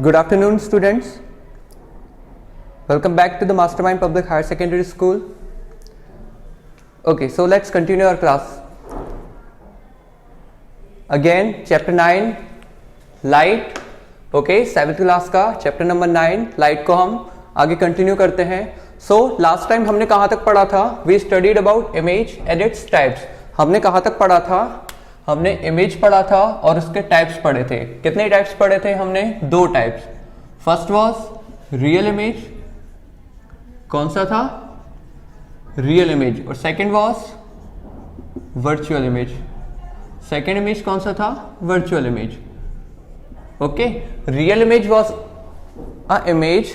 Good afternoon, students. Welcome back to the Mastermind Public Higher Secondary School. Okay, so let's continue our class. Again, chapter 9, light. Okay, 7th class का chapter number 9, light को हम आगे continue करते हैं. So, last time हमने कहाँ तक पढ़ा था? We studied about image and its types. हमने कहाँ तक पढ़ा था? हमने इमेज पढ़ा था और उसके टाइप्स पढ़े थे. कितने टाइप्स पढ़े थे हमने? 2 types. First was real image. कौन सा था? Real image. और second was virtual image. Second image कौन सा था? Virtual image. Okay, real image was a image.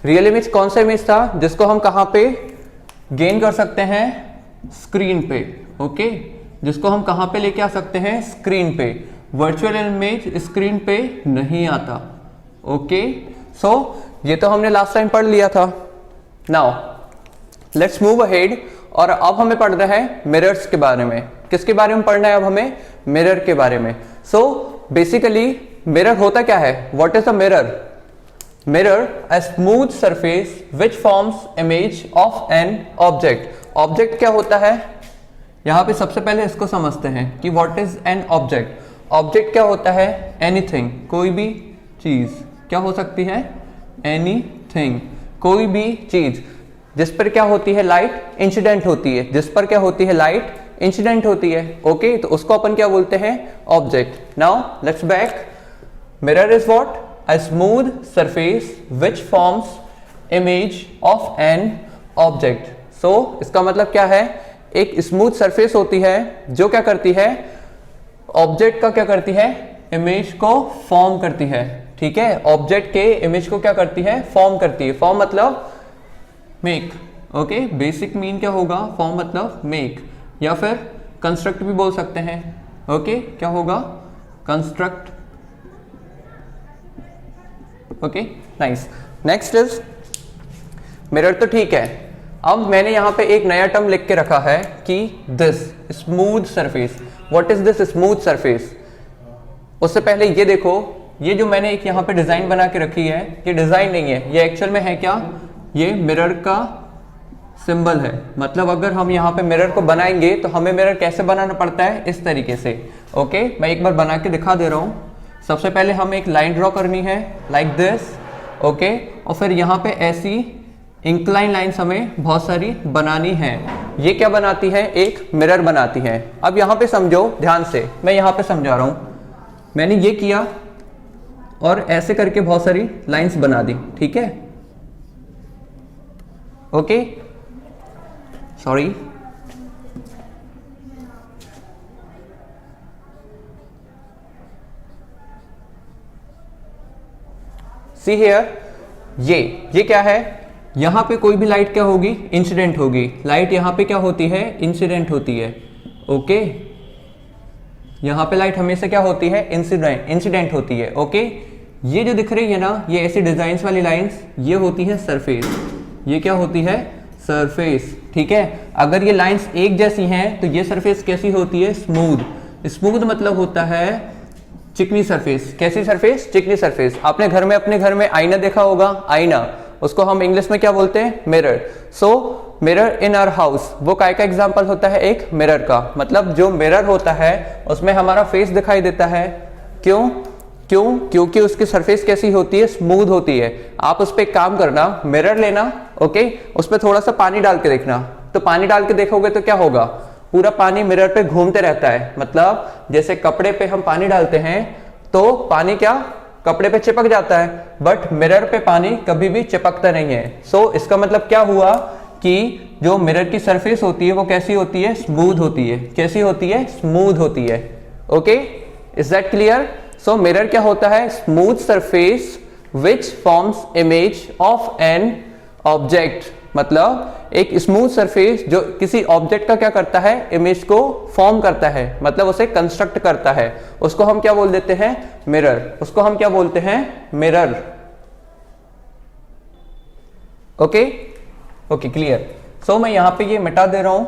Real image कौन सा इमेज था जिसको हम कहाँ पे गेन कर सकते हैं? स्क्रीन पे. ओके, जिसको हम कहाँ पे लेके आ सकते हैं? स्क्रीन पे. वर्चुअल इमेज स्क्रीन पे नहीं आता. ओके, सो ये तो हमने लास्ट टाइम पढ़ लिया था. Now let's move ahead. और अब हमें पढ़ना है मिरर्स के बारे में. किसके बारे में पढ़ना है अब हमें? मिरर के बारे में. सो बेसिकली मिरर होता क्या है? What is a mirror? Mirror a smooth surface which forms image of an object. Object क्या होता है? यहां पे सबसे पहले इसको समझते हैं कि what is an object. Object क्या होता है? एनीथिंग, कोई भी चीज. क्या हो सकती है? एनीथिंग, कोई भी चीज जिस पर क्या होती है? लाइट इंसिडेंट होती है. जिस पर क्या होती है? लाइट इंसिडेंट होती है. ओके, तो उसको अपन क्या बोलते हैं? Object. Now let's back. Mirror is what? A smooth surface which forms image of an object. So इसका मतलब क्या है? एक स्मूथ सरफेस होती है जो क्या करती है? ऑब्जेक्ट का क्या करती है? इमेज को फॉर्म करती है. ठीक है, ऑब्जेक्ट के इमेज को क्या करती है? फॉर्म करती है. फॉर्म मतलब मेक. ओके, बेसिक मीन क्या होगा? फॉर्म मतलब मेक, या फिर कंस्ट्रक्ट भी बोल सकते हैं. ओके, क्या होगा? Construct. Okay, nice. Next is mirror. तो ठीक है, अब मैंने यहां पे एक नया टर्म लिख के रखा है कि this smooth surface. What is this smooth surface? उससे पहले ये देखो, ये जो मैंने एक यहां पे डिजाइन बना के रखी है, ये डिजाइन नहीं है, ये एक्चुअल में है क्या? ये मिरर का सिंबल है. मतलब अगर हम यहाँ पे मिरर को बनाएंगे तो हमें मिरर कैसे बनाना पड़ता है? इस तरीके से. ओके, मैं एक बार बना के दिखा दे रहा हूं. सबसे पहले हमें एक लाइन ड्रॉ करनी है लाइक दिस. ओके, और फिर यहाँ पे ऐसी इंक्लाइन लाइन्स हमें बहुत सारी बनानी है. ये क्या बनाती है? एक मिरर बनाती है. अब यहाँ पे समझो ध्यान से, मैं यहाँ पे समझा रहा हूँ. मैंने ये किया और ऐसे करके बहुत सारी लाइन्स बना दी. ठीक है, ओके, सॉरी. सी हियर, ये क्या है? यहां पे कोई भी लाइट क्या होगी? इंसिडेंट होगी. लाइट यहां पे क्या होती है? इंसिडेंट होती है. ओके, यहां पे लाइट हमेशा क्या होती है? इंसिडेंट होती है. ओके, ये जो दिख रही है ना, ये ऐसी डिजाइन्स वाली लाइंस, ये होती है सरफेस. ये क्या होती है? सरफेस. ठीक है, अगर ये लाइंस एक जैसी हैं तो ये सरफेस कैसी होती है? स्मूथ. स्मूथ मतलब होता है चिकनी सरफेस. कैसी सरफेस? चिकनी सरफेस. आपने अपने घर में आईना देखा होगा. आईना, उसको हम इंग्लिश में क्या बोलते हैं? Mirror. So mirror in our house, वो काय का एग्जांपल होता है? एक मिरर का. मतलब जो मिरर होता है उसमें हमारा फेस दिखाई देता है. क्योंकि उसकी सरफेस कैसी होती है? स्मूथ होती है. आप उस पर एक काम करना, मिरर लेना. ओके, उस पर थोड़ा सा पानी डाल के देखना. तो पानी डाल के देखोगे तो क्या होगा? पूरा पानी मिरर पे घूमते रहता है. मतलब जैसे कपड़े पे हम पानी डालते हैं तो पानी क्या कपड़े पे चिपक जाता है, बट मिरर पे पानी कभी भी चिपकता नहीं है. सो इसका मतलब क्या हुआ कि जो मिरर की सरफेस होती है वो कैसी होती है? स्मूथ होती है. कैसी होती है? स्मूथ होती है. Okay, is that clear? So mirror क्या होता है? Smooth surface which forms image of an object. मतलब एक स्मूथ सरफेस जो किसी ऑब्जेक्ट का क्या करता है? इमेज को फॉर्म करता है, मतलब उसे कंस्ट्रक्ट करता है. उसको हम क्या बोल देते हैं? मिरर. उसको हम क्या बोलते हैं? Mirror. Okay, okay, clear. So मैं यहां पे ये मिटा दे रहा हूं.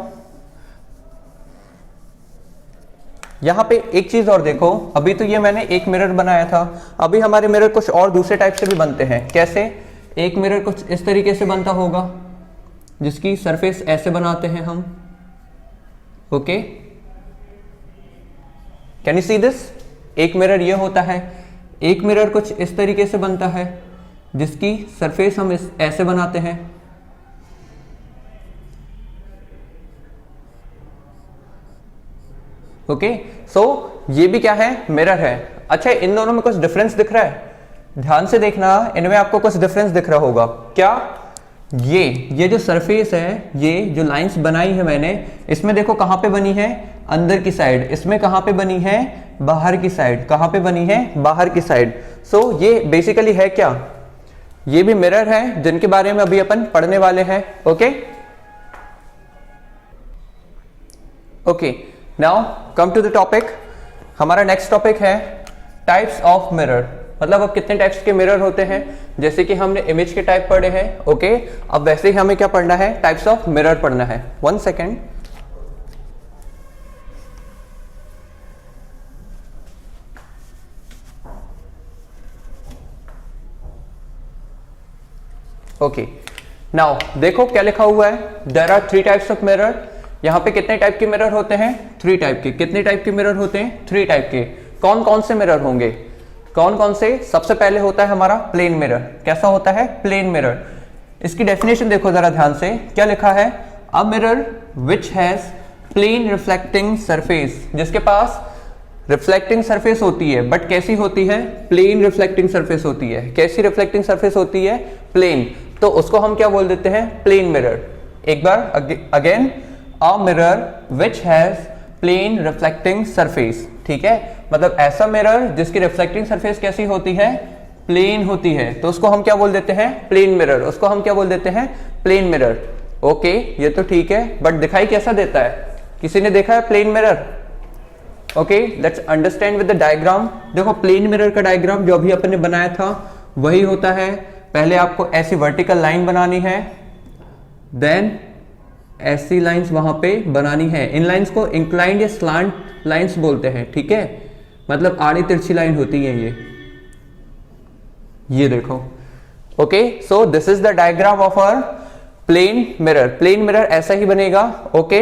यहाँ पे एक चीज और देखो, अभी तो ये मैंने एक मिरर बनाया था, अभी हमारे मिरर कुछ और दूसरे टाइप से भी बनते हैं। कैसे? एक मिरर कुछ इस तरीके से बनता होगा, जिसकी सरफेस ऐसे बनाते हैं हम। Okay, can you see this? एक मिरर ये होता है, एक मिरर कुछ इस तरीके से बनता है, जिसकी सरफेस हम ऐसे बनाते हैं। ओके, सो ये भी क्या है? मिरर है। अच्छा, इन दोनों में कुछ डिफरेंस दिख रहा है? ध्यान से देखना, इनमें आपको कुछ डिफरेंस दिख रहा होगा। क्या? ये जो सरफेस है, ये जो लाइंस बनाई है मैंने, इसमें देखो कहां पे बनी है? अंदर की साइड। इसमें कहां पे बनी है? बाहर की साइड। कहां पे बनी है? बाहर की साइड। सो ये बेसिकली है क्या? ये भी मिरर है, जिनके बारे में अभी अपन पढ़ने वाले हैं। Okay okay, now come to the topic. हमारा नेक्स्ट टॉपिक है टाइप्स ऑफ मिरर। मतलब अब कितने टाइप्स के मिरर होते हैं, जैसे कि हमने इमेज के टाइप पढ़े हैं। ओके, अब वैसे ही हमें क्या पढ़ना है? टाइप्स ऑफ मिरर पढ़ना है। 1 सेकेंड। ओके, नाउ देखो क्या लिखा हुआ है, there are 3 types of mirror. यहाँ पे कितने टाइप के मिरर होते हैं? 3 टाइप के। कितने टाइप के मिरर होते हैं? 3 टाइप के। कौन कौन से मिरर होंगे? कौन कौन से? सबसे पहले होता है हमारा प्लेन मिरर। कैसा होता है? Plane mirror. इसकी डेफिनेशन देखो जरा ध्यान से, क्या लिखा है? A mirror which has plane reflecting surface, जिसके पास रिफ्लेक्टिंग सरफेस होती है, बट कैसी होती है? प्लेन रिफ्लेक्टिंग सरफेस होती है। कैसी रिफ्लेक्टिंग सरफेस होती है? प्लेन। तो उसको हम क्या बोल देते हैं? Plane mirror. एक बार again, a mirror which has plane reflecting surface. ठीक है, मतलब ऐसा मिरर जिसकी रिफ्लेक्टिंग सरफेस कैसी होती है? प्लेन होती है, तो उसको हम क्या बोल देते हैं? Plane mirror. उसको हम क्या बोल देते हैं? Plane mirror. ओके, ये तो ठीक है, बट दिखाई कैसा देता है? किसी ने देखा है plane mirror? Okay, let's understand with the diagram. देखो प्लेन मिरर का डायग्राम जो अभी अपन ने बनाया था वही होता है। पहले आपको ऐसी वर्टिकल लाइन बनानी है, देन ऐसी लाइंस वहां पे बनानी है। इन लाइंस को इंक्लाइंड या स्लांट लाइंस बोलते हैं। ठीक है, मतलब आड़ी तिरछी लाइन होती है ये देखो। Okay, so this is the diagram of our plane mirror. Plane mirror ऐसा ही बनेगा। ओके,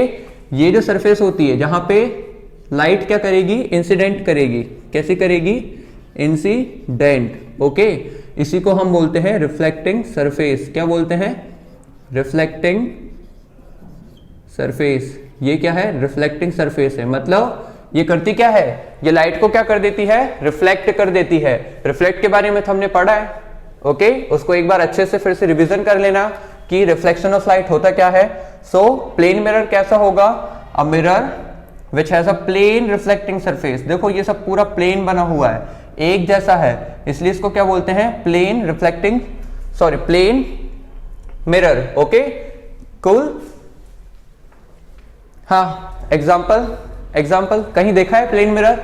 ये जो सरफेस होती है जहां पे लाइट क्या करेगी? इंसिडेंट करेगी। कैसी करेगी? इंसिडेंट। ओके, इसी को हम बोलते हैं रिफ्लेक्टिंग सरफेस। क्या बोलते हैं? Reflecting surface. ये क्या है? रिफ्लेक्टिंग सरफेस है। मतलब ये करती क्या है? ये लाइट को क्या कर देती है? रिफ्लेक्ट कर देती है। रिफ्लेक्ट के बारे में तो हमने पढ़ा है। ओके, उसको एक बार अच्छे से फिर से रिवीजन कर लेना कि रिफ्लेक्शन ऑफ लाइट होता क्या है। सो प्लेन मिरर कैसा होगा? A mirror which has a plane reflecting surface. देखो ये सब पूरा प्लेन बना हुआ है, एक जैसा है, इसलिए इसको क्या बोलते हैं? Plane reflecting, sorry plane mirror. Okay, cool. हाँ, एग्जाम्पल कहीं देखा है प्लेन मिरर?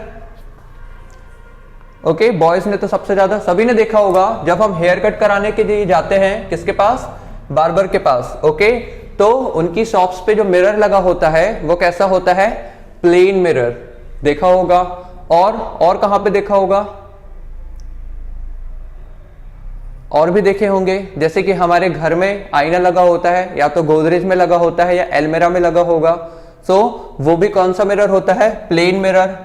ओके, बॉयज ने तो सबसे ज्यादा, सभी ने देखा होगा जब हम हेयर कट कराने के लिए जाते हैं किसके पास? बार्बर के पास। ओके, तो उनकी शॉप्स पे जो मिरर लगा होता है वो कैसा होता है? Plane mirror. देखा होगा। और कहां पे देखा होगा? और भी देखे होंगे, जैसे कि हमारे घर में आईना लगा होता है, या तो गोदरेज में लगा होता है या एलमेरा में लगा होगा। सो वो भी कौन सा मिरर होता है? Plane mirror.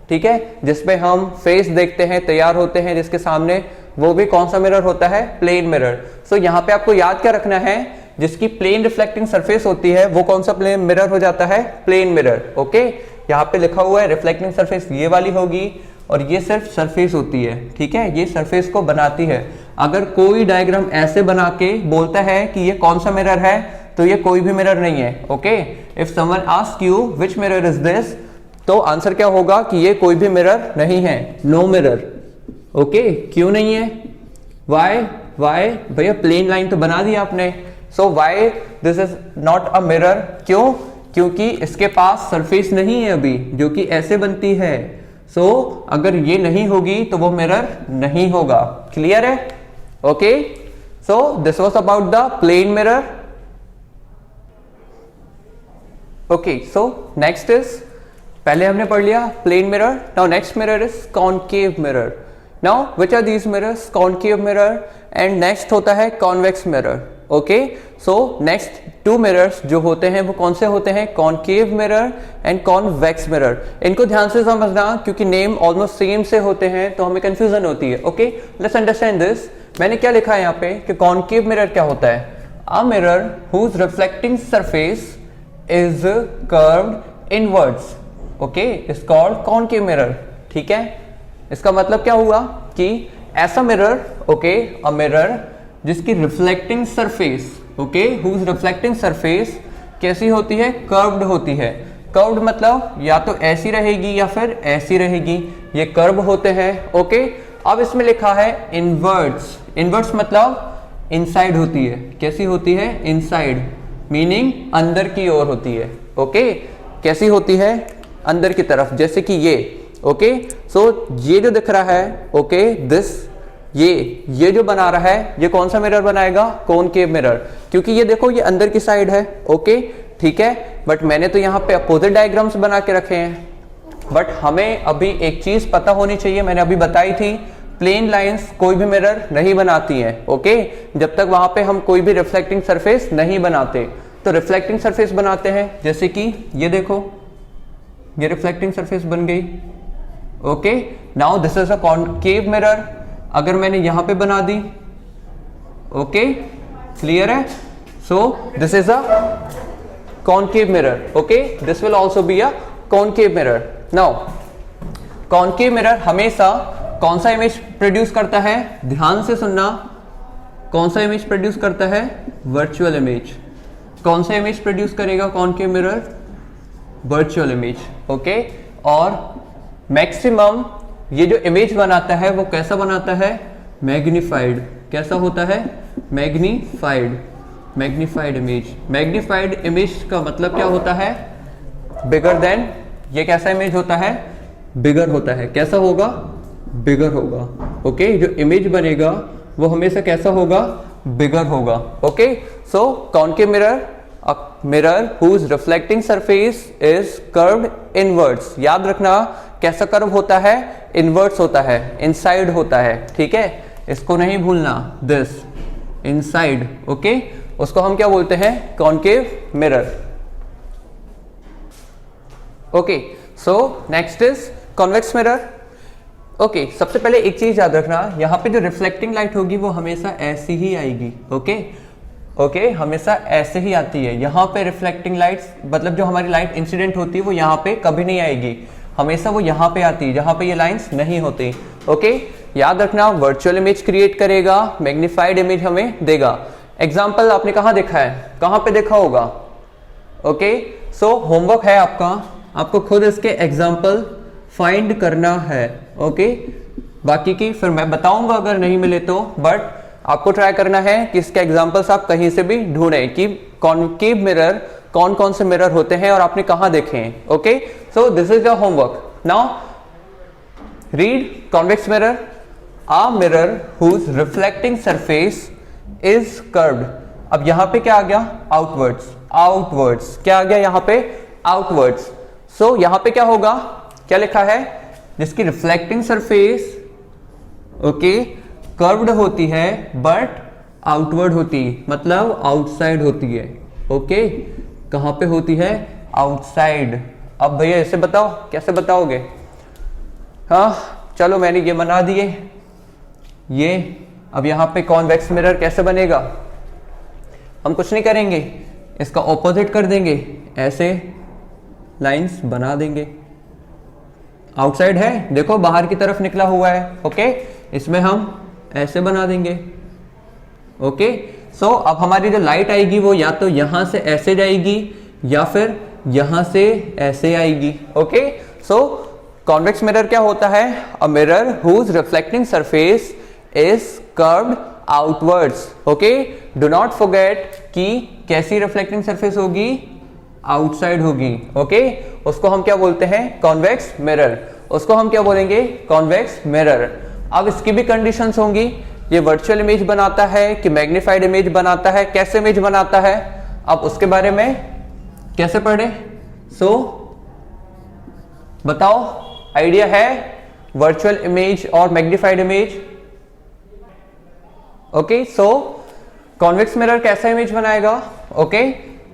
ठीक है, जिसपे हम फेस देखते हैं, तैयार होते हैं जिसके सामने, वो भी कौन सा मिरर होता है? Plane mirror. सो यहाँ पे आपको याद क्या रखना है? जिसकी प्लेन रिफ्लेक्टिंग सरफेस होती है वो कौन सा प्लेन मिरर हो जाता है? Plane mirror. ओके, यहाँ पे लिखा हुआ है रिफ्लेक्टिंग सरफेस ये वाली होगी, और ये सिर्फ सरफेस होती है। ठीक है, ये सरफेस को बनाती है। अगर कोई डायग्राम ऐसे बना के बोलता है कि ये कौन सा मिरर है, तो ये कोई भी मिरर नहीं है। Okay, if someone ask you which mirror is this, तो आंसर क्या होगा कि ये कोई भी मिरर नहीं है, नो मिरर। ओके, क्यों नहीं है? वाई भैया प्लेन लाइन तो बना दी आपने, so why this is not a mirror? क्यों? क्योंकि इसके पास सरफेस नहीं है अभी, जो कि ऐसे बनती है। सो अगर ये नहीं होगी तो वो मिरर नहीं होगा। क्लियर है? Okay, so this was about the plane mirror. Okay, so next is पहले हमने पढ़ लिया plane mirror. Now next mirror is concave mirror. Now which are these mirrors? Concave mirror and next होता है convex mirror. Okay, so next two mirrors जो होते हैं वो कौन से होते हैं? Concave mirror and convex mirror. इनको ध्यान से समझना क्योंकि नेम ऑलमोस्ट सेम से होते हैं तो हमें कंफ्यूजन होती है. Okay, let's understand this. मैंने क्या लिखा है यहाँ पे कि कॉनकेव मिरर क्या होता है? A mirror whose reflecting surface is curved inwards. Okay, is called concave mirror. ठीक है, इसका मतलब क्या हुआ कि ऐसा मिरर, ओके, अ मिरर जिसकी reflecting surface, okay, whose reflecting surface कैसी होती है? कर्व्ड होती है. कर्व्ड मतलब या तो ऐसी रहेगी या फिर ऐसी रहेगी, ये कर्व होते हैं. ओके, अब इसमें लिखा है इनवर्ड्स. इनवर्ड्स मतलब इनसाइड होती है. कैसी होती है? इनसाइड, मीनिंग अंदर की ओर होती है. ओके, कैसी होती है? अंदर की तरफ, जैसे कि ये. ओके, सो ये जो दिख रहा है, ओके, दिस, ये जो बना रहा है, ये कौन सा मिरर बनाएगा? कॉनकेव मिरर, क्योंकि ये देखो ये अंदर की साइड है. ओके, ठीक है, बट मैंने तो यहाँ पे अपोजिट डायग्राम्स बना के रखे हैं. बट हमें अभी एक चीज पता होनी चाहिए, मैंने अभी बताई थी, प्लेन लाइंस कोई भी मिरर नहीं बनाती हैं. ओके, जब तक वहां पे हम कोई भी रिफ्लेक्टिंग सरफेस नहीं बनाते. तो रिफ्लेक्टिंग सरफेस बनाते हैं, जैसे कि ये देखो, ये रिफ्लेक्टिंग सरफेस बन गई. Okay, now this is a concave mirror. अगर मैंने यहां पे बना दी, ओके, क्लियर है? सो this is a concave mirror. Okay, this will also be a concave mirror. Now concave mirror हमेशा कौन सा इमेज प्रोड्यूस करता है? ध्यान से सुनना, कौन सा इमेज प्रोड्यूस करता है? Virtual image. कौन सा इमेज प्रोड्यूस करेगा concave mirror? Virtual image. Okay, और मैक्सिमम ये जो इमेज बनाता है वो कैसा बनाता है? मैग्नीफाइड. कैसा होता है? Magnified. Magnified image. Magnified image का मतलब क्या होता है? Bigger than. ये कैसा इमेज होता है? बिगर होता है. कैसा होगा? बिगर होगा. ओके, जो इमेज बनेगा वो हमेशा कैसा होगा? बिगर होगा. Okay, so concave mirror, a mirror whose reflecting surface is curved inwards. याद रखना कैसा कर्व होता है? इनवर्ड्स होता है, इनसाइड होता है. ठीक है, इसको नहीं भूलना. This inside. ओके, उसको हम क्या बोलते हैं? Concave mirror. Okay, so next is convex mirror. Okay, सबसे पहले एक चीज याद रखना, यहाँ पे जो रिफ्लेक्टिंग लाइट होगी वो हमेशा ऐसी ही आएगी. ओके, ओके, हमेशा ऐसे ही आती है. यहाँ पे रिफ्लेक्टिंग लाइट्स मतलब जो हमारी लाइट इंसिडेंट होती है वो यहाँ पे कभी नहीं आएगी. हमेशा वो यहाँ पे आती है जहाँ पे ये लाइंस नहीं होती. ओके, याद रखना, वर्चुअल इमेज क्रिएट करेगा, मैग्नीफाइड इमेज हमें देगा. एग्जाम्पल आपने कहाँ देखा है? कहाँ पे देखा होगा? ओके, सो होमवर्क है आपका, आपको खुद इसके एग्जाम्पल फाइंड करना है. ओके, बाकी की फिर मैं बताऊंगा अगर नहीं मिले तो, बट आपको ट्राई करना है कि इसके एग्जाम्पल्स आप कहीं से भी ढूंढें कि कॉनकेव मिरर कौन कौन से मिरर होते हैं और आपने कहां देखे हैं. Okay, so this is your homework. Now read convex mirror. A mirror whose reflecting surface is curved. अब यहां पे क्या आ गया? आउटवर्ड्स. आउटवर्ड्स क्या आ गया यहाँ पे? आउटवर्ड्स. सो यहां पे क्या होगा? क्या लिखा है? जिसकी रिफ्लेक्टिंग सरफेस, ओके, कर्व्ड होती है बट आउटवर्ड होती है, मतलब आउटसाइड होती है. ओके, कहां पे होती है? आउटसाइड. अब भैया इसे बताओ, कैसे बताओगे? हाँ, चलो मैंने ये बना दिए ये. अब यहां पे कॉन्वेक्स मिरर कैसे बनेगा? हम कुछ नहीं करेंगे, इसका ऑपोजिट कर देंगे, ऐसे लाइंस बना देंगे. आउटसाइड है, देखो बाहर की तरफ निकला हुआ है. ओके, इसमें हम ऐसे बना देंगे. ओके, सो अब हमारी जो लाइट आएगी वो या तो यहां से ऐसे जाएगी या फिर यहां से ऐसे आएगी. ओके, सो कॉन्वेक्स मिरर क्या होता है? A mirror whose reflecting surface is curved outwards. Okay, do not forget कि कैसी रिफ्लेक्टिंग सरफेस होगी? आउटसाइड होगी. ओके, उसको हम क्या बोलते हैं? Convex mirror. उसको हम क्या बोलेंगे? Convex mirror. अब इसकी भी कंडीशंस होंगी, ये वर्चुअल इमेज बनाता है कि मैग्नीफाइड इमेज बनाता है, कैसे इमेज बनाता है, अब उसके बारे में कैसे पढ़े? सो बताओ, आइडिया है? वर्चुअल इमेज और मैग्नीफाइड इमेज। ओके, सो कॉन्वेक्स मिरर कैसा इमेज बनाएगा? ओके,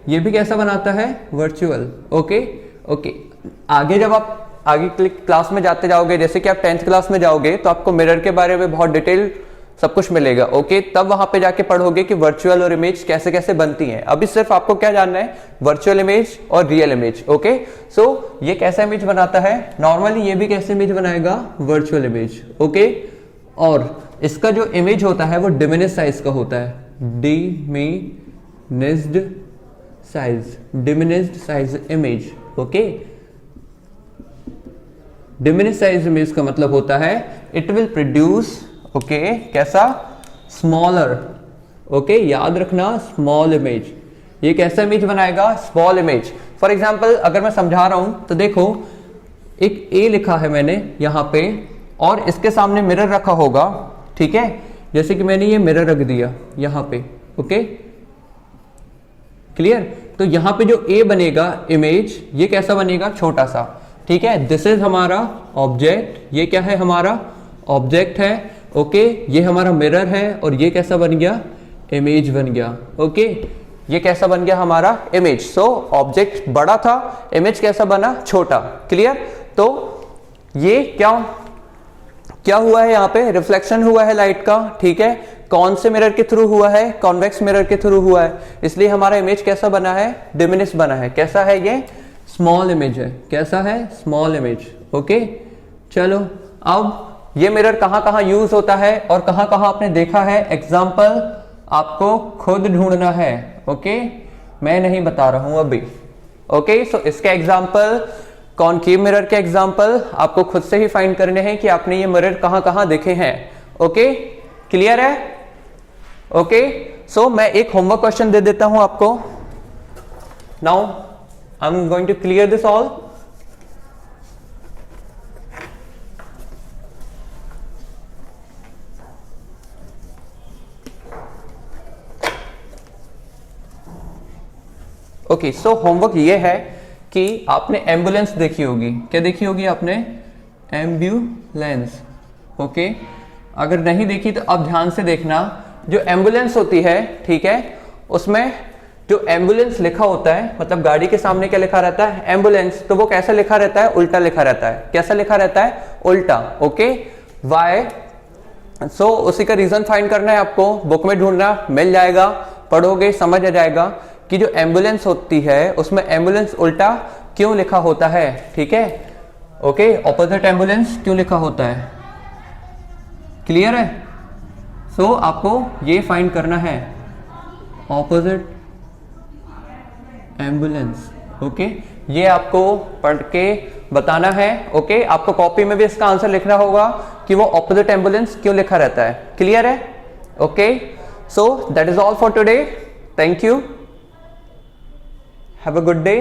ये भी कैसा बनाता है? वर्चुअल। ओके ओके, आगे जब आप आगे क्लास में जाते जाओगे, जैसे कि आप 10th क्लास में जाओगे तो आपको मिरर के बारे में बहुत डिटेल सब कुछ मिलेगा। ओके, तब वहां पे जाके पढ़ोगे कि वर्चुअल और इमेज कैसे कैसे बनती हैं। अभी सिर्फ आपको क्या जानना है? वर्चुअल इमेज और रियल इमेज। ओके, सो ये कैसा इमेज बनाता है? नॉर्मली ये भी कैसे इमेज बनाएगा? Virtual image. ओके, और इसका जो इमेज होता है वो डिमिनिश साइज का होता है। Diminished size, diminished size image. Okay, diminish size image का मतलब होता है इट विल प्रोड्यूस, ओके, कैसा? स्मॉलर। ओके, याद रखना, स्मॉल इमेज। ये कैसा इमेज बनाएगा? Small image. फॉर एग्जांपल अगर मैं समझा रहा हूं तो देखो, एक ए लिखा है मैंने यहां पे और इसके सामने मिरर रखा होगा, ठीक है? जैसे कि मैंने ये मिरर रख दिया यहां पे। Okay, clear? तो यहां पे जो ए बनेगा इमेज, ये कैसा बनेगा? छोटा सा, ठीक है? दिस इज हमारा ऑब्जेक्ट, ये क्या है? हमारा ऑब्जेक्ट है। ओके, ये हमारा मिरर है और ये कैसा बन गया? इमेज बन गया। ओके, ये कैसा बन गया? हमारा इमेज। सो ऑब्जेक्ट बड़ा था, इमेज कैसा बना? छोटा। क्लियर? तो ये क्या हुआ है? यहाँ पे रिफ्लेक्शन हुआ है लाइट का, ठीक है? कौन से मिरर के थ्रू हुआ है? कॉन्वेक्स मिरर के थ्रू हुआ है, इसलिए हमारा इमेज कैसा बना है? डिमिनिश बना है। कैसा है ये? स्मॉल इमेज है। कैसा है? Small image. ओके, चलो अब ये मिरर कहां कहां यूज होता है और कहां कहां आपने देखा है? एग्जाम्पल आपको खुद ढूंढना है। ओके, मैं नहीं बता रहा हूं अभी। ओके, सो इसके एग्जाम्पल, कॉनकेव मिरर के एग्जाम्पल आपको खुद से ही फाइंड करने हैं कि आपने ये मिरर कहां कहां देखे हैं। ओके, क्लियर है? ओके, सो मैं एक होमवर्क क्वेश्चन दे देता हूं आपको। Now I am going to clear this all. Okay, so homework ये है कि आपने एम्बुलेंस देखी होगी। क्या देखी होगी आपने? एम्बुलेंस। ओके, अगर नहीं देखी तो अब ध्यान से देखना। जो एम्बुलेंस होती है, ठीक है, उसमें जो एम्बुलेंस लिखा होता है, मतलब गाड़ी के सामने क्या लिखा रहता है? एम्बुलेंस। तो वो कैसा लिखा रहता है? उल्टा लिखा रहता है। कैसा लिखा रहता है? उल्टा। Okay, Y? सो उसी का रीजन फाइंड करना है आपको, बुक में ढूंढना, मिल जाएगा, पढ़ोगे समझ आ जाएगा कि जो एम्बुलेंस होती है उसमें एम्बुलेंस उल्टा क्यों लिखा होता है। ठीक है? ओके, ऑपोजिट एम्बुलेंस क्यों लिखा होता है? क्लियर है? सो आपको ये फाइंड करना है, ऑपोजिट एम्बुलेंस। ओके, ये आपको पढ़ के बताना है। ओके, आपको कॉपी में भी इसका आंसर लिखना होगा कि वो ऑपोजिट एम्बुलेंस क्यों लिखा रहता है। क्लियर है? Okay, so that is all for today. Thank you, have a good day.